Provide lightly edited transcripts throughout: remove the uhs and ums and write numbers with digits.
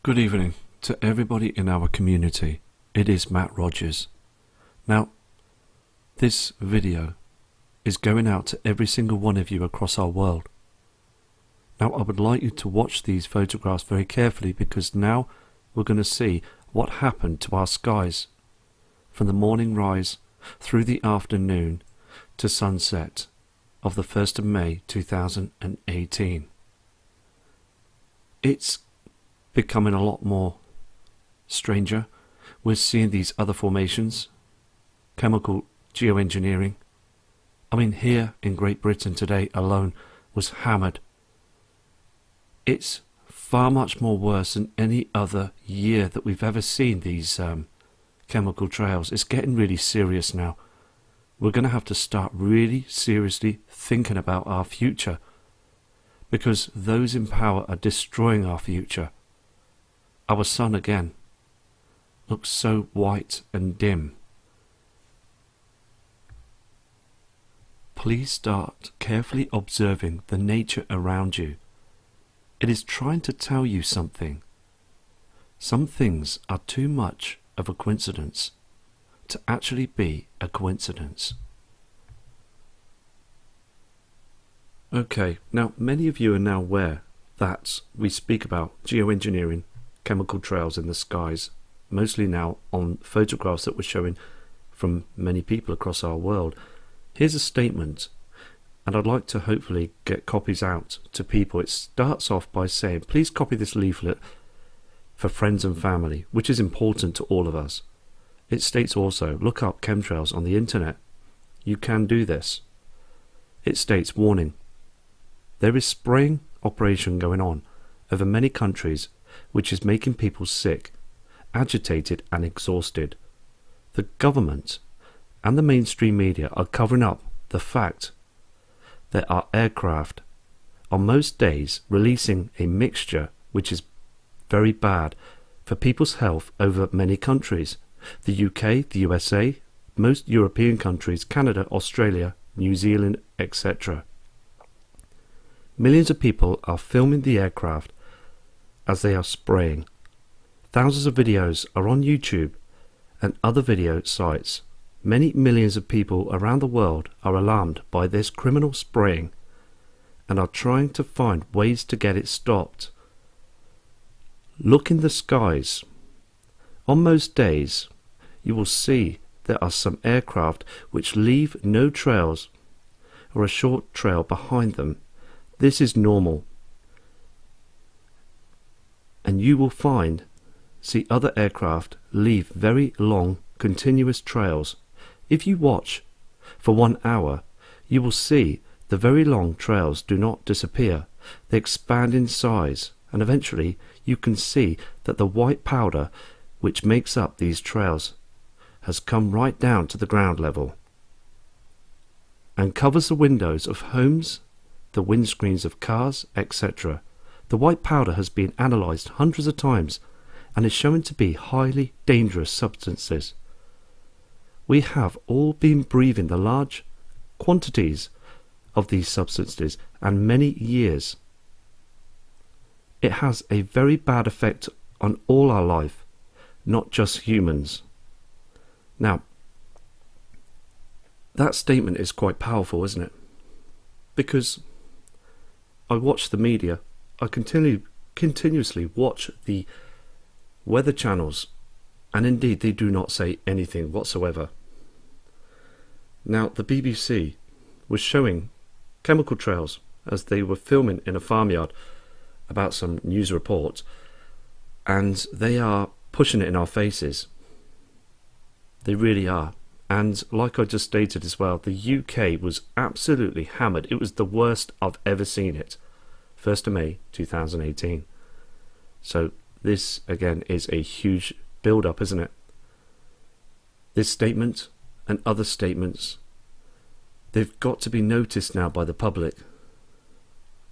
Good evening to everybody in our community. It is Matt Rogers. Now, this video is going out to every single one of you across our world. Now, I would like you to watch these photographs very carefully because now we're going to see what happened to our skies from the morning rise through the afternoon to sunset of the 1st of May 2018. It's becoming a lot more stranger. We're seeing these other formations, chemical geoengineering. I mean, here in Great Britain today alone was hammered. It's far much more worse than any other year that we've ever seen these chemical trails. It's getting really serious now. We're going to have to start really seriously thinking about our future because those in power are destroying our future. Our sun again looks so white and dim. Please start carefully observing the nature around you. It is trying to tell you something. Some things are too much of a coincidence to actually be a coincidence. Okay, now many of you are now aware that we speak about geoengineering, chemical trails in the skies, mostly now on photographs that we're showing from many people across our world. Here's a statement, and I'd like to hopefully get copies out to people. It starts off by saying, please copy this leaflet for friends and family, which is important to all of us. It states also, look up chemtrails on the internet. You can do this. It states, warning, there is spraying operation going on over many countries which is making people sick, agitated and exhausted. The government and the mainstream media are covering up the fact that our aircraft on most days releasing a mixture which is very bad for people's health over many countries. The UK, the USA, most European countries, Canada, Australia, New Zealand, etc. Millions of people are filming the aircraft as they are spraying. Thousands of videos are on YouTube and other video sites. Many millions of people around the world are alarmed by this criminal spraying and are trying to find ways to get it stopped. Look in the skies. On most days, you will see there are some aircraft which leave no trails or a short trail behind them. This is normal. And you will see other aircraft leave very long continuous trails. If you watch for 1 hour, you will see the very long trails do not disappear. They expand in size, and eventually you can see that the white powder which makes up these trails has come right down to the ground level and covers the windows of homes, the windscreens of cars, etc. The white powder has been analysed hundreds of times and is shown to be highly dangerous substances. We have all been breathing the large quantities of these substances and many years. It has a very bad effect on all our life, not just humans. Now, that statement is quite powerful, isn't it? Because I watch the media, I continuously watch the weather channels, and indeed they do not say anything whatsoever. Now, the BBC was showing chemical trails as they were filming in a farmyard about some news report, and they are pushing it in our faces. They really are. And like I just stated as well, the UK was absolutely hammered. It was the worst I've ever seen it. 1st of May 2018. So this again is a huge build-up, isn't it? This statement and other statements, they've got to be noticed now by the public.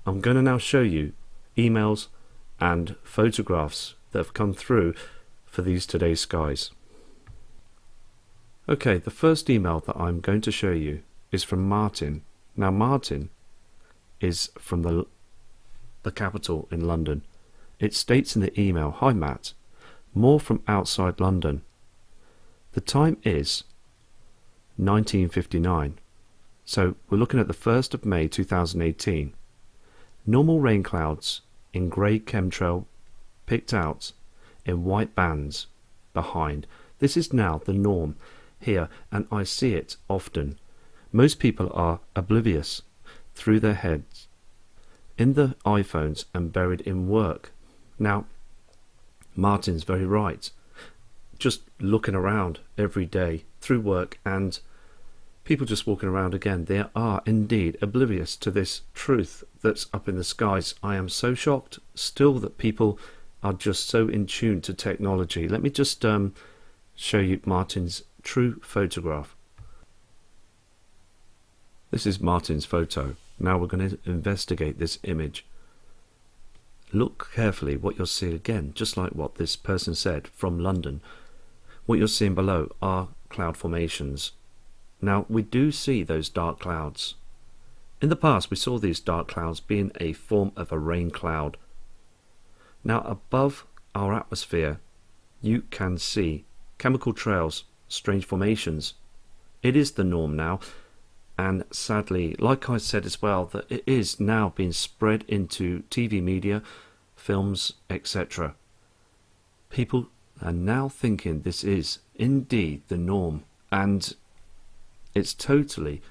I'm going to now show you emails and photographs that have come through for these today's skies. Okay, the first email that I'm going to show you is from Martin. Now Martin is from the capital in London, It states in the email, "Hi Matt, more from outside London. The time is 19:59. So we're looking at the 1st of May 2018. Normal rain clouds in grey chemtrail picked out in white bands behind. This is now the norm here, and I see it often. Most people are oblivious through their heads in the iPhones and buried in work." Now, Martin's very right. Just looking around every day through work and people just walking around again, they are indeed oblivious to this truth that's up in the skies. I am so shocked still that people are just so in tune to technology. Let me just show you Martin's true photograph. This is Martin's photo. Now we're going to investigate this image. Look carefully what you'll see again, just like what this person said from London. What you're seeing below are cloud formations. Now we do see those dark clouds. In the past we saw these dark clouds being a form of a rain cloud. Now above our atmosphere you can see chemical trails, strange formations. It is the norm now, and sadly, like I said as well, that it is now being spread into TV media, films, etc. People are now thinking this is indeed the norm, and it's totally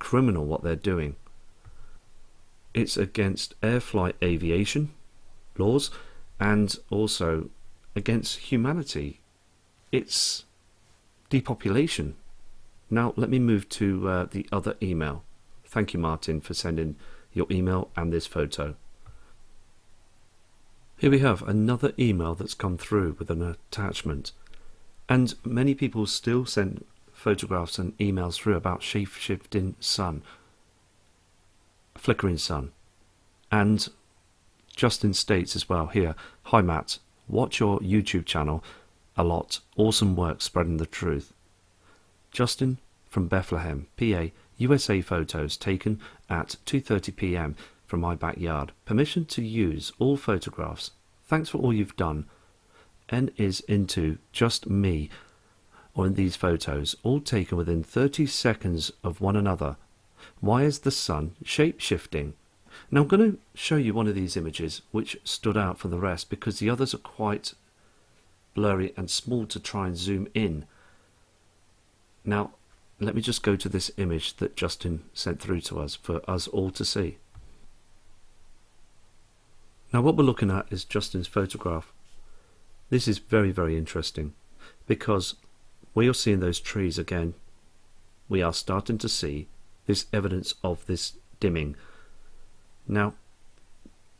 criminal what they're doing. It's against air flight aviation laws and also against humanity. It's depopulation. Now let me move to the other email. Thank you, Martin, for sending your email and this photo. Here we have another email that's come through with an attachment, and many people still send photographs and emails through about shape-shifting sun, flickering sun. And Justin states as well here, "Hi Matt, watch your YouTube channel a lot, awesome work spreading the truth. Justin from Bethlehem, PA, USA. Photos taken at 2:30 p.m. from my backyard. Permission to use all photographs. Thanks for all you've done. N is into just me on these photos, all taken within 30 seconds of one another. Why is the sun shape-shifting?" Now I'm going to show you one of these images which stood out from the rest because the others are quite blurry and small to try and zoom in. Now let me just go to this image that Justin sent through to us for us all to see. Now what we're looking at is Justin's photograph. This is very, very interesting because where you're seeing those trees again, we are starting to see this evidence of this dimming. Now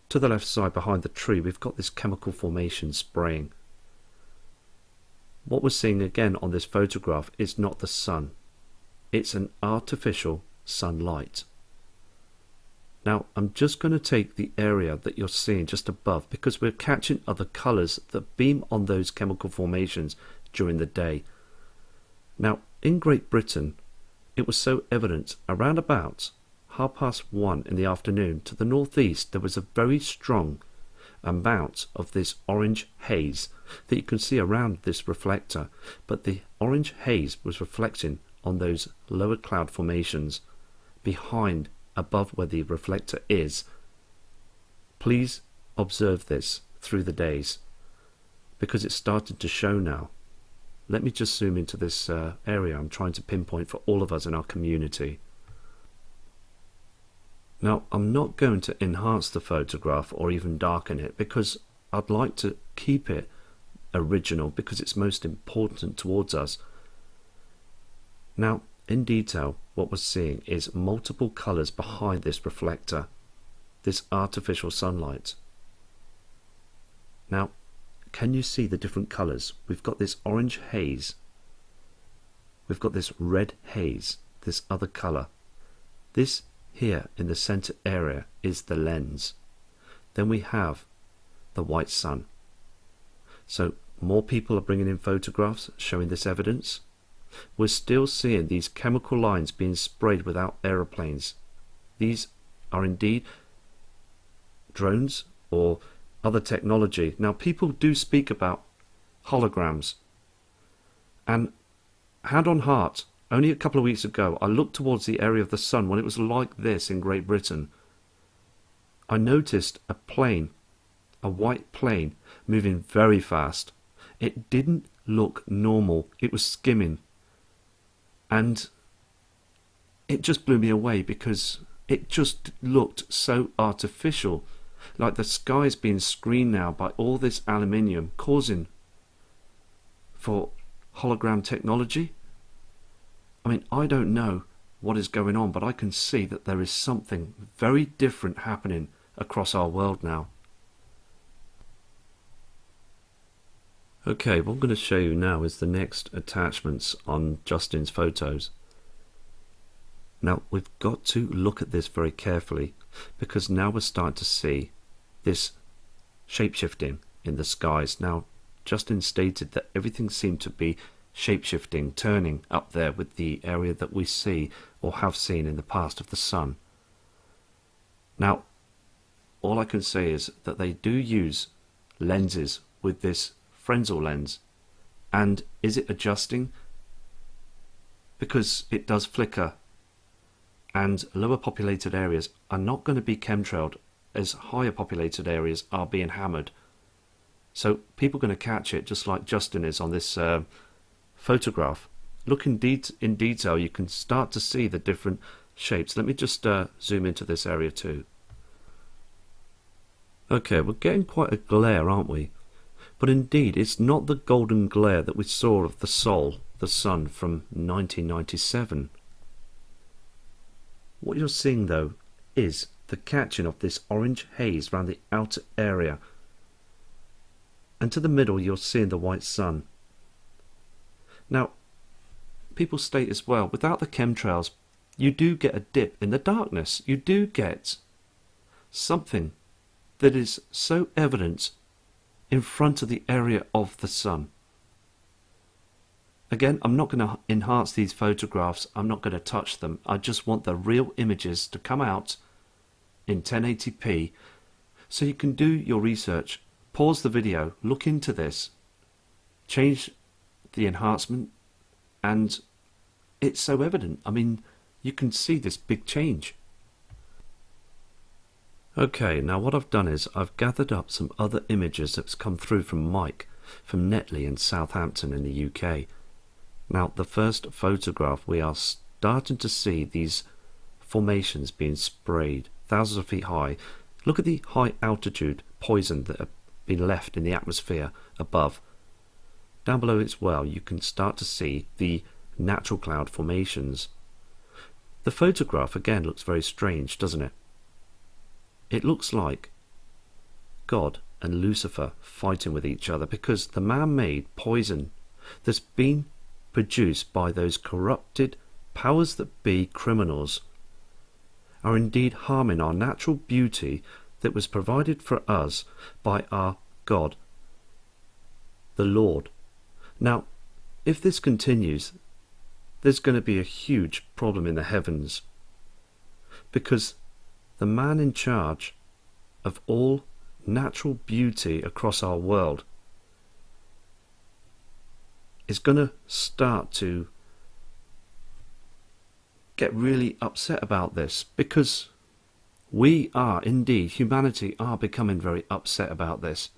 to the left side behind the tree we've got this chemical formation spraying. What we're seeing again on this photograph is not the sun. It's an artificial sunlight. Now I'm just going to take the area that you're seeing just above because we're catching other colours that beam on those chemical formations during the day. Now in Great Britain it was so evident around about 1:30 in the afternoon to the northeast there was a very strong amount of this orange haze that you can see around this reflector, but the orange haze was reflecting on those lower cloud formations behind above where the reflector is. Please observe this through the days because it's started to show now. Let me just zoom into this area I'm trying to pinpoint for all of us in our community. Now I'm not going to enhance the photograph or even darken it because I'd like to keep it original because it's most important towards us. Now in detail what we're seeing is multiple colours behind this reflector, this artificial sunlight. Now can you see the different colours? We've got this orange haze, we've got this red haze, this other colour. This here in the centre area is the lens. Then we have the white sun. So more people are bringing in photographs showing this evidence. We're still seeing these chemical lines being sprayed without aeroplanes. These are indeed drones or other technology. Now, people do speak about holograms, and hand on heart, only a couple of weeks ago, I looked towards the area of the sun when it was like this in Great Britain. I noticed a plane, a white plane, moving very fast. It didn't look normal. It was skimming. And it just blew me away because it just looked so artificial. Like the sky's being screened now by all this aluminium, causing for hologram technology. I mean, I don't know what is going on, but I can see that there is something very different happening across our world now. Okay, what I'm going to show you now is the next attachments on Justin's photos. Now, we've got to look at this very carefully because now we're starting to see this shape-shifting in the skies. Now, Justin stated that everything seemed to be shape-shifting, turning up there with the area that we see or have seen in the past of the sun. Now, all I can say is that they do use lenses with this Fresnel lens. And is it adjusting? Because it does flicker, and lower populated areas are not going to be chemtrailed as higher populated areas are being hammered. So people are going to catch it just like Justin is on this photograph. Look in detail, you can start to see the different shapes. Let me just zoom into this area too. Okay, we're getting quite a glare, aren't we? But indeed, it's not the golden glare that we saw of the Sol, the sun, from 1997. What you're seeing, though, is the catching of this orange haze around the outer area. And to the middle, you're seeing the white sun. Now, people state as well, without the chemtrails, you do get a dip in the darkness. You do get something that is so evident in front of the area of the sun. Again, I'm not going to enhance these photographs. I'm not going to touch them. I just want the real images to come out in 1080p so you can do your research. Pause the video, look into this, change the enhancement, and it's so evident. I mean, you can see this big change. Okay, now what I've done is I've gathered up some other images that's come through from Mike from Netley in Southampton in the UK. Now, the first photograph, we are starting to see these formations being sprayed thousands of feet high. Look at the high altitude poison that have been left in the atmosphere above. Down below as well, you can start to see the natural cloud formations. The photograph again looks very strange, doesn't it? It looks like God and Lucifer fighting with each other because the man-made poison that's been produced by those corrupted powers that be criminals are indeed harming our natural beauty that was provided for us by our God, the Lord. Now, if this continues, there's going to be a huge problem in the heavens because the man in charge of all natural beauty across our world is going to start to get really upset about this because we are indeed, humanity are becoming very upset about this.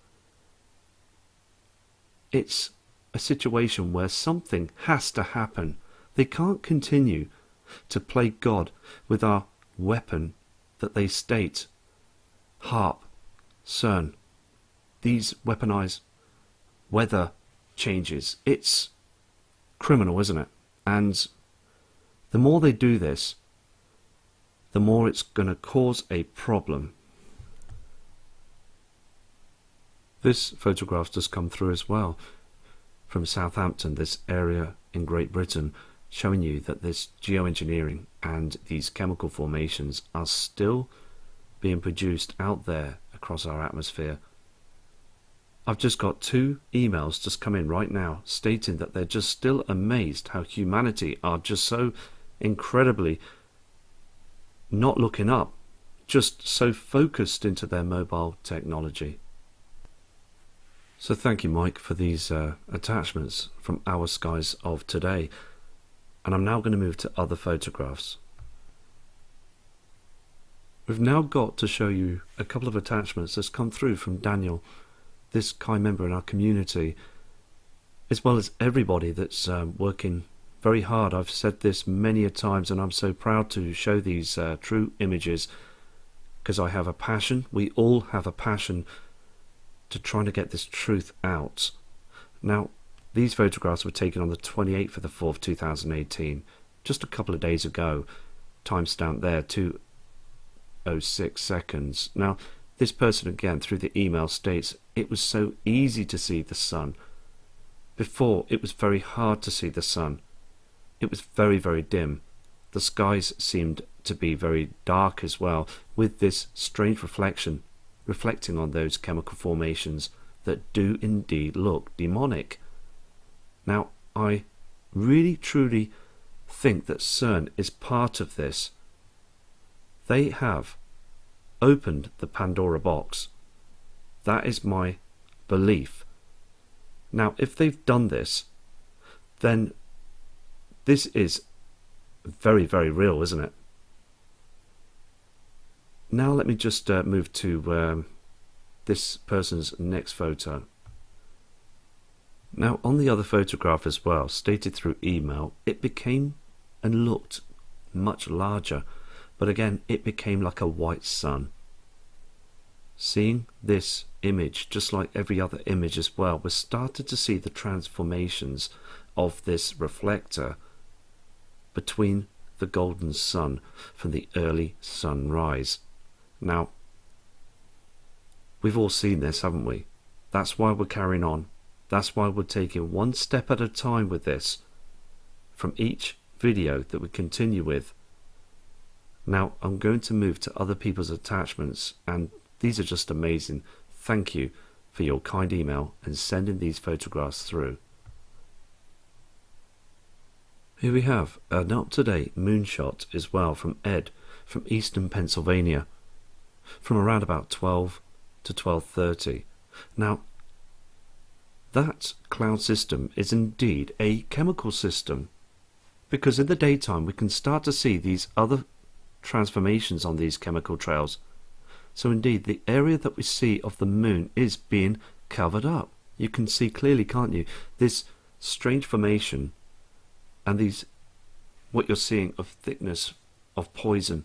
It's a situation where something has to happen. They can't continue to play God with our weapon that they state, HAARP, CERN, these weaponized weather changes. It's criminal, isn't it? And the more they do this, the more it's going to cause a problem. This photograph does come through as well from Southampton, this area in Great Britain, showing you that this geoengineering and these chemical formations are still being produced out there across our atmosphere. I've just got 2 emails just come in right now stating that they're just still amazed how humanity are just so incredibly not looking up, just so focused into their mobile technology. So thank you, Mike, for these attachments from our skies of today. And I'm now going to move to other photographs. We've now got to show you a couple of attachments that's come through from Daniel, this kind member in our community, as well as everybody that's working very hard. I've said this many a times, and I'm so proud to show these true images, because I have a passion. We all have a passion to trying to get this truth out. Now, these photographs were taken on the 28th of the 4th, 2018, just a couple of days ago. Timestamp there, 2:06 seconds. Now, this person again through the email states, it was so easy to see the sun. Before, it was very hard to see the sun. It was very, very dim. The skies seemed to be very dark as well, with this strange reflecting on those chemical formations that do indeed look demonic. Now, I really truly think that CERN is part of this. They have opened the Pandora box. That is my belief. Now, if they've done this, then this is very, very real, isn't it? Now let me just move to this person's next photo. Now, on the other photograph as well, stated through email, it became and looked much larger, but again, it became like a white sun. Seeing this image, just like every other image as well, we started to see the transformations of this reflector between the golden sun from the early sunrise. Now, we've all seen this, haven't we? That's why we're carrying on. That's why we're taking one step at a time with this, from each video that we continue with. Now, I'm going to move to other people's attachments, and these are just amazing. Thank you for your kind email and sending these photographs through. Here we have an up-to-date moonshot as well from Ed from Eastern Pennsylvania, from around about 12 to 12:30. Now, that cloud system is indeed a chemical system, because in the daytime we can start to see these other transformations on these chemical trails. So indeed, the area that we see of the moon is being covered up. You can see clearly, can't you, this strange formation and these, what you're seeing of thickness of poison.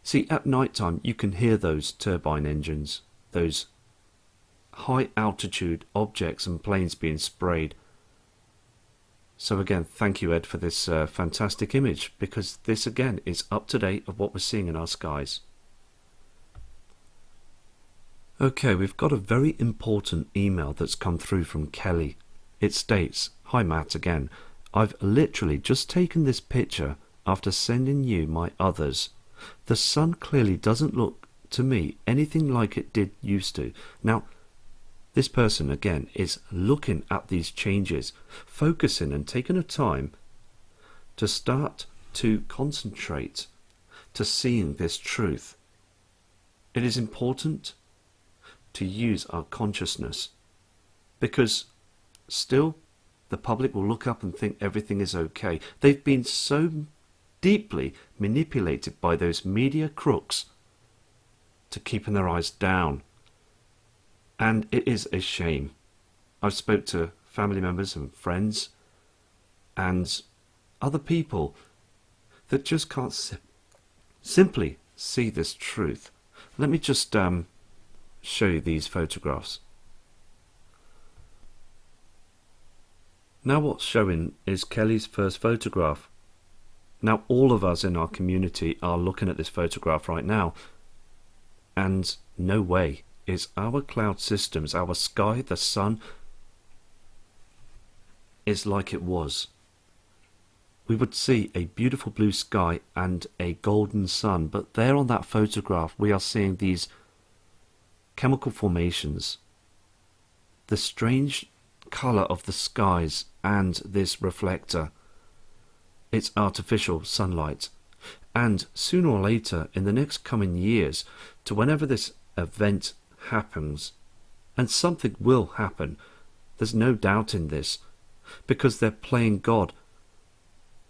See, at night time you can hear those turbine engines, those high altitude objects and planes being sprayed. So again, thank you, Ed, for this fantastic image, because this again is up to date of what we're seeing in our skies. Okay, we've got a very important email that's come through from Kelly. It states, "Hi Matt again. I've literally just taken this picture after sending you my others. The sun clearly doesn't look to me anything like it did used to." Now, this person again is looking at these changes, focusing and taking a time to start to concentrate to seeing this truth. It is important to use our consciousness, because still the public will look up and think everything is okay. They've been so deeply manipulated by those media crooks to keeping their eyes down. And it is a shame. I've spoke to family members and friends and other people that just can't simply see this truth. Let me just show you these photographs. Now what's showing is Kelly's first photograph. Now all of us in our community are looking at this photograph right now, and no way is our cloud systems, our sky, the sun, is like it was. We would see a beautiful blue sky and a golden sun, but there on that photograph we are seeing these chemical formations, the strange colour of the skies and this reflector. It's artificial sunlight, and sooner or later in the next coming years, to whenever this event happens, And something will happen. There's no doubt in this, because they're playing God,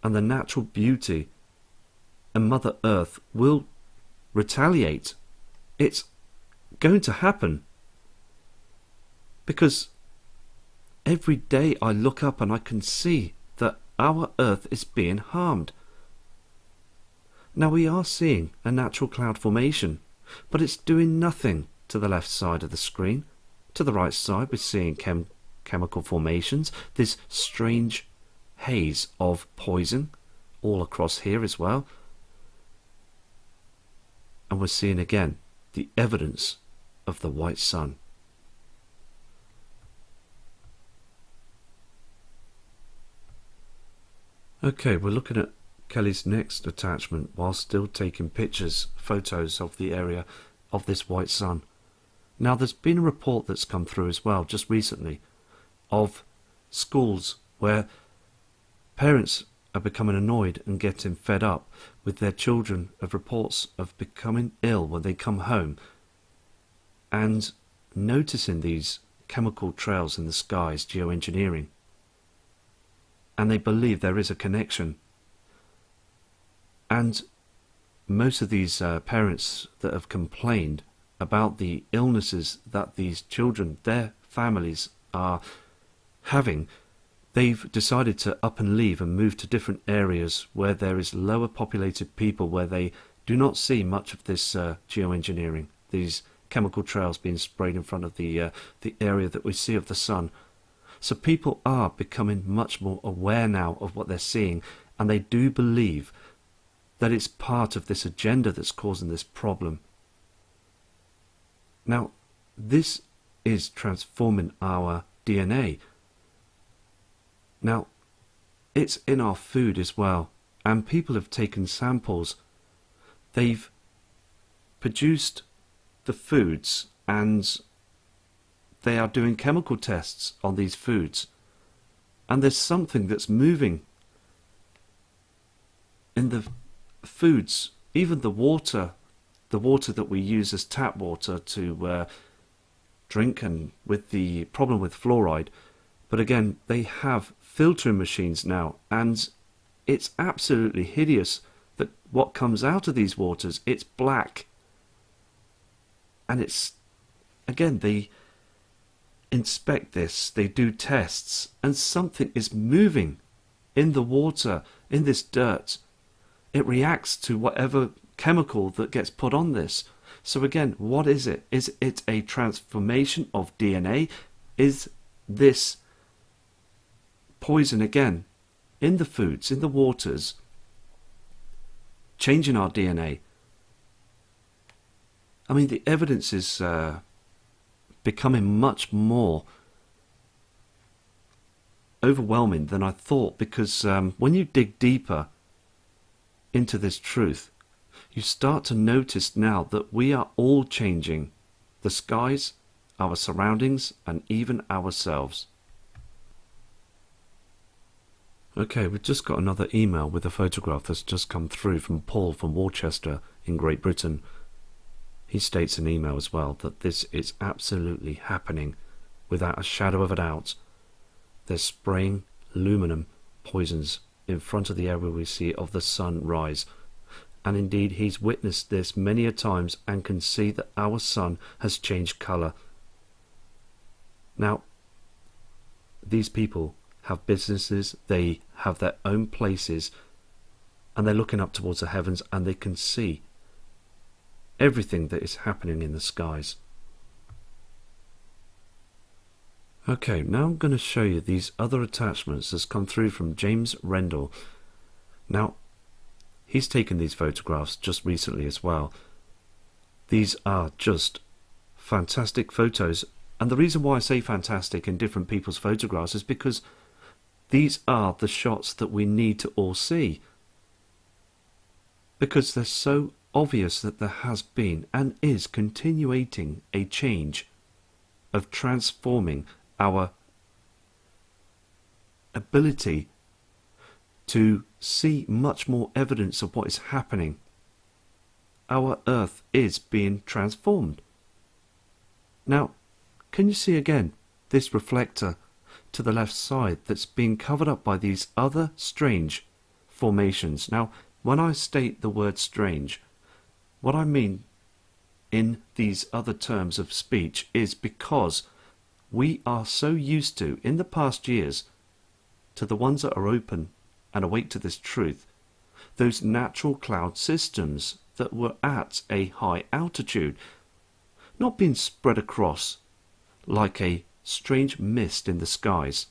and the natural beauty and Mother Earth will retaliate. It's going to happen. Because every day I look up and I can see that our Earth is being harmed. Now we are seeing a natural cloud formation, but it's doing nothing to the left side of the screen. To the right side we're seeing chemical formations, this strange haze of poison all across here as well. And we're seeing again the evidence of the white sun. Okay, we're looking at Kelly's next attachment while still taking pictures, photos of the area of this white sun. Now there's been a report that's come through as well just recently of schools where parents are becoming annoyed and getting fed up with their children, of reports of becoming ill when they come home, and noticing these chemical trails in the skies, geoengineering. And they believe there is a connection. And most of these parents that have complained about the illnesses that these children, their families, are having, they've decided to up and leave and move to different areas where there is lower populated people, where they do not see much of this geoengineering, these chemical trails being sprayed in front of the area that we see of the sun. So people are becoming much more aware now of what they're seeing, and they do believe that it's part of this agenda that's causing this problem. Now, this is transforming our DNA. Now, it's in our food as well, and people have taken samples. They've produced the foods, and they are doing chemical tests on these foods, and there's something that's moving in the foods, even the water that we use as tap water to drink, and with the problem with fluoride. But again, they have filtering machines now, and it's absolutely hideous that what comes out of these waters, it's black. And it's, again, they inspect this, they do tests, and something is moving in the water, in this dirt. It reacts to whatever chemical that gets put on this. So again, what is it? Is it a transformation of DNA? Is this poison again in the foods, in the waters, changing our DNA? I mean, the evidence is becoming much more overwhelming than I thought, because when you dig deeper into this truth, you start to notice now that we are all changing the skies, our surroundings, and even ourselves. Okay, we've just got another email with a photograph that's just come through from Paul from Worcester in Great Britain. He states in email as well that this is absolutely happening without a shadow of a doubt. They're spraying aluminum poisons in front of the area we see of the sun rise. And indeed, he's witnessed this many a times and can see that our sun has changed colour. Now, these people have businesses, they have their own places, and they're looking up towards the heavens, and they can see everything that is happening in the skies. Okay, now I'm going to show you these other attachments that's come through from James Rendell. Now, he's taken these photographs just recently as well. These are just fantastic photos, and the reason why I say fantastic in different people's photographs is because these are the shots that we need to all see, because they're so obvious that there has been and is continuating a change of transforming our ability to see much more evidence of what is happening. Our Earth is being transformed. Now, can you see again this reflector to the left side that's being covered up by these other strange formations? Now, when I state the word strange, what I mean in these other terms of speech is because we are so used to, in the past years, to the ones that are open and awake to this truth, those natural cloud systems that were at a high altitude, not being spread across like a strange mist in the skies.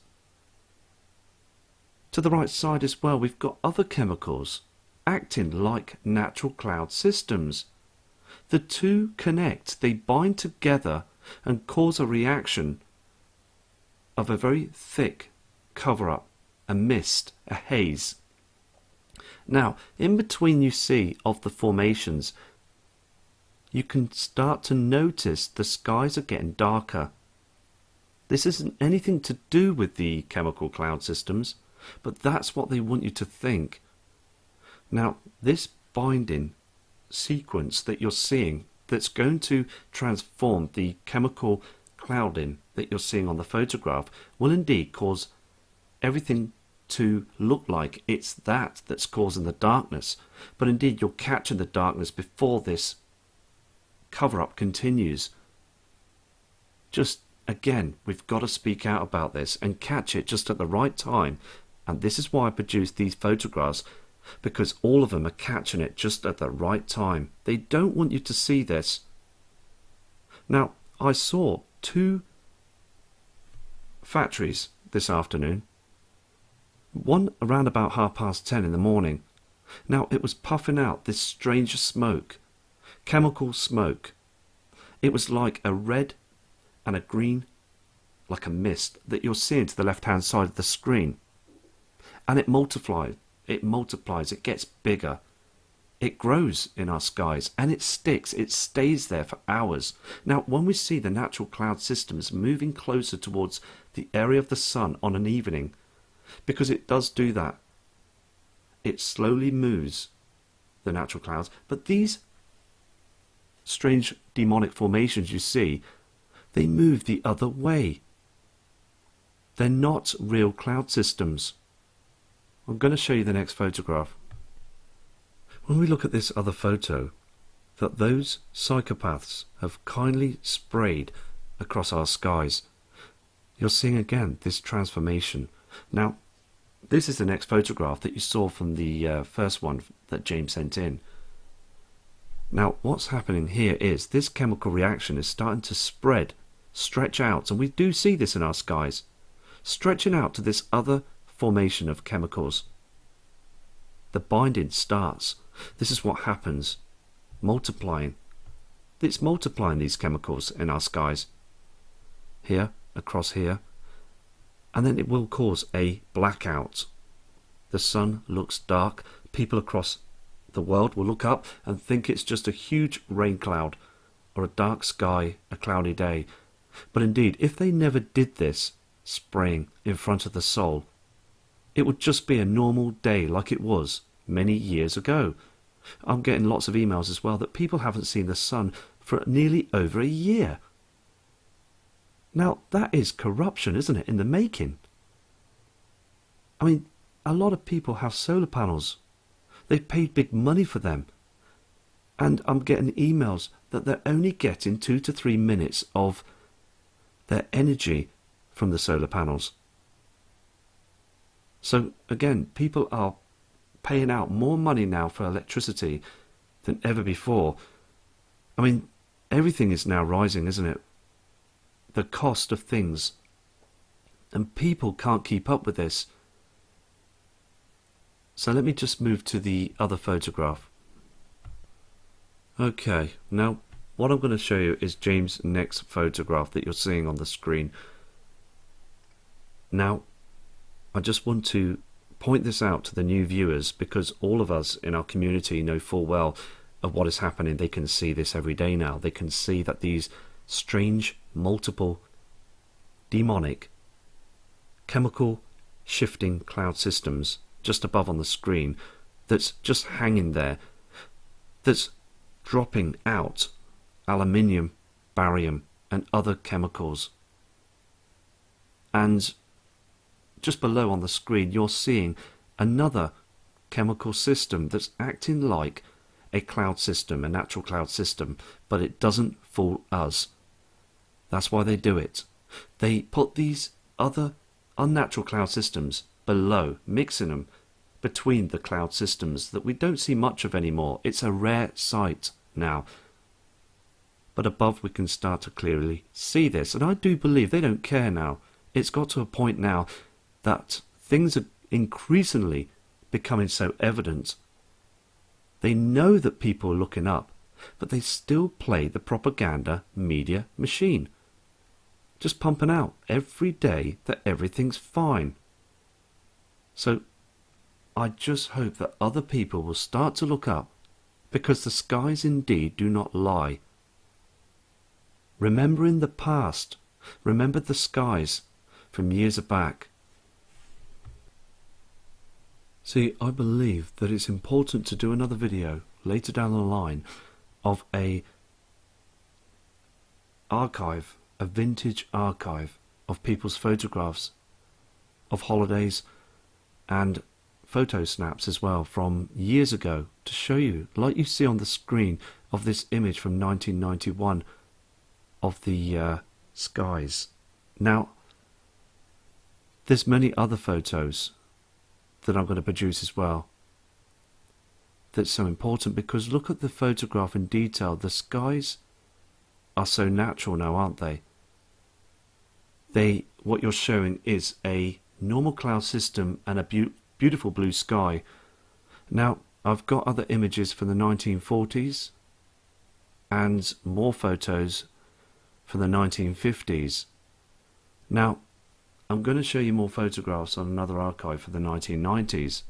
To the right side as well, we've got other chemicals acting like natural cloud systems. The two connect, they bind together and cause a reaction of a very thick cover-up, a mist, a haze. Now, in between you see of the formations, you can start to notice the skies are getting darker. This isn't anything to do with the chemical cloud systems, but that's what they want you to think. Now, this binding sequence that you're seeing that's going to transform the chemical clouding that you're seeing on the photograph will indeed cause everything to look like it's that's causing the darkness, but indeed you're catching the darkness before this cover-up continues. Just again, we've got to speak out about this and catch it just at the right time, and this is why I produced these photographs, because all of them are catching it just at the right time. They don't want you to see this. Now, I saw 2 factories this afternoon, one around about 10:30 in the morning. Now, it was puffing out this strange smoke, chemical smoke. It was like a red and a green, like a mist that you're seeing to the left-hand side of the screen. And it multiplies, it gets bigger. It grows in our skies and it sticks, it stays there for hours. Now, when we see the natural cloud systems moving closer towards the area of the sun on an evening, because it does do that, it slowly moves the natural clouds. But these strange demonic formations you see, they move the other way. They're not real cloud systems. I'm going to show you the next photograph. When we look at this other photo that those psychopaths have kindly sprayed across our skies, you're seeing again this transformation. Now, this is the next photograph that you saw from the first one that James sent in. Now, what's happening here is this chemical reaction is starting to spread, stretch out, and we do see this in our skies, stretching out to this other formation of chemicals. The binding starts. This is what happens. Multiplying. It's multiplying these chemicals in our skies. Here, across here. And then it will cause a blackout. The sun looks dark. People across the world will look up and think it's just a huge rain cloud or a dark sky, a cloudy day. But indeed, if they never did this spraying in front of the soul, it would just be a normal day like it was many years ago. I'm getting lots of emails as well that people haven't seen the sun for nearly over a year. Now, that is corruption, isn't it, in the making? I mean, a lot of people have solar panels. They've paid big money for them. And I'm getting emails that they're only getting 2 to 3 minutes of their energy from the solar panels. So again, people are paying out more money now for electricity than ever before. I mean, everything is now rising, isn't it? The cost of things. And people can't keep up with this. So let me just move to the other photograph. Okay, now what I'm going to show you is James' next photograph that you're seeing on the screen. Now, I just want to point this out to the new viewers, because all of us in our community know full well of what is happening. They can see this every day now. They can see that these strange, multiple, demonic, chemical shifting cloud systems just above on the screen, that's just hanging there, that's dropping out aluminium, barium and other chemicals. And just below on the screen you're seeing another chemical system that's acting like a cloud system, a natural cloud system, but it doesn't fool us. That's why they do it. They put these other unnatural cloud systems below, mixing them between the cloud systems that we don't see much of anymore. It's a rare sight now. But above we can start to clearly see this, and I do believe they don't care now. It's got to a point now that things are increasingly becoming so evident. They know that people are looking up, but they still play the propaganda media machine, just pumping out every day that everything's fine. So I just hope that other people will start to look up, because the skies indeed do not lie. Remember in the past, remember the skies from years back. See, I believe that it's important to do another video later down the line of a archive, a vintage archive of people's photographs of holidays and photo snaps as well from years ago, to show you, like you see on the screen of this image from 1991 of the skies. Now, there's many other photos that I'm going to produce as well that's so important, because look at the photograph in detail. The skies are so natural now, aren't they? What you're showing is a normal cloud system and a beautiful blue sky. Now, I've got other images from the 1940s and more photos from the 1950s. Now, I'm going to show you more photographs on another archive for the 1990s.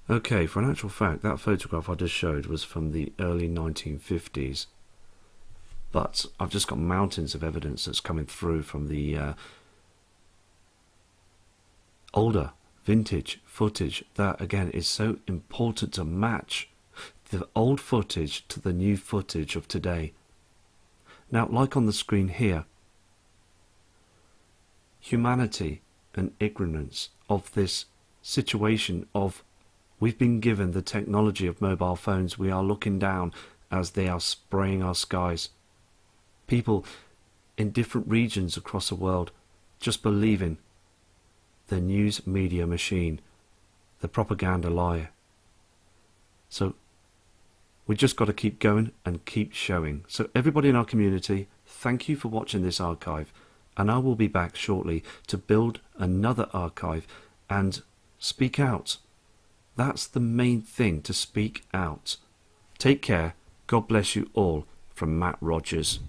Okay, for an actual fact, that photograph I just showed was from the early 1950s. But I've just got mountains of evidence that's coming through from the older vintage footage. That again is so important to match the old footage to the new footage of today. Now, like on the screen here, humanity and ignorance of this situation of we've been given the technology of mobile phones. We are looking down as they are spraying our skies. People in different regions across the world just believing the news media machine, the propaganda lie. So we just got to keep going and keep showing. So everybody in our community, thank you for watching this archive, and I will be back shortly to build another archive and speak out. That's the main thing, to speak out. Take care. God bless you all. From Matt Rogers.